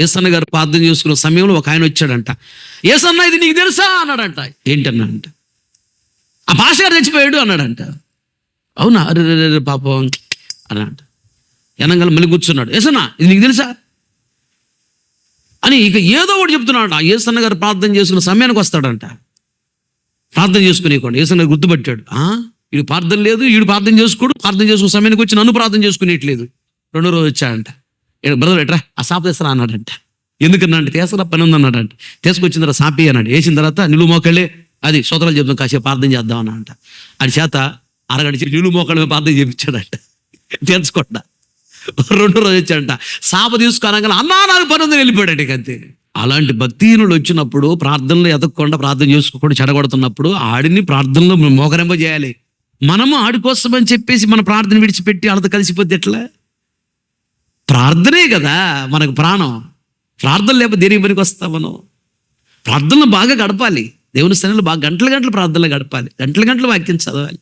యేసన్న గారు ప్రార్థన చేసుకున్న సమయంలో ఒక ఆయన వచ్చాడంట. యేసన్న ఇది నీకు తెలుసా అన్నాడంట. ఏంటన్నాడంట. ఆ భాష గారు చచ్చిపోయాడు అన్నాడంట. అవునా, అరే పాపం అన్నాడంట. ఎనంగల మళ్ళీ కూర్చున్నాడు. యేసన్న ఇది నీకు తెలుసా అని ఇక ఏదో ఒకటి చెప్తున్నాడు. ఆ యేసన్న గారు ప్రార్థన చేసుకున్న సమయానికి వస్తాడంట. ప్రార్థన చేసుకునేకోండి. యేసన్న గారు గుర్తుపట్టాడు. వీడు ప్రార్థన లేదు, వీడు ప్రార్థన చేసుకోడు. ప్రార్థన చేసుకున్న సమయానికి వచ్చి నన్ను ప్రార్థన చేసుకునేట్లేదు. రెండో రోజు వచ్చాడంట. బ్రదర్ ఎట్రా ఆ సాప తెస్తారా అన్నాడంట. ఎందుకన్నా అంటే తీసరా పని ఉందన్నాడంట. తీసుకొచ్చిన తర్వాత సాపి అన్నాడు. వేసిన తర్వాత నిలువు మోకళ్ళే అది సోదరాలు చెప్తాం కాసేపు ప్రార్థన చేద్దాం అన్నాడంట. అది చేత అరగడిచి నిలువు మోకళ్ళ ప్రార్థన చేయించాడంట. తెలుసుకోండి. రెండో రోజు వచ్చాడంట. సాప తీసుకునగానే అన్నా నాకు పని ఉందని వెళ్ళిపోయాడు. అంతే. అలాంటి భక్తిహీనులు వచ్చినప్పుడు ప్రార్థనలు ఎదగకుండా ప్రార్థన చేసుకోకుండా చెడగొడుతున్నప్పుడు ఆడిని ప్రార్థనలో మోకరింప చేయాలి. మనము ఆడి కోసం అని చెప్పేసి మన ప్రార్థన విడిచిపెట్టి వాళ్ళతో కలిసిపోతే ఎట్లా? ప్రార్థనే కదా మనకు ప్రాణం. ప్రార్థన లేకపోతే దేనికి పనికి వస్తాం మనం? ప్రార్థనలు బాగా గడపాలి. దేవుని స్థానంలో బాగా గంటలు ప్రార్థనలు గడపాలి. గంటలు వాక్యం చదవాలి.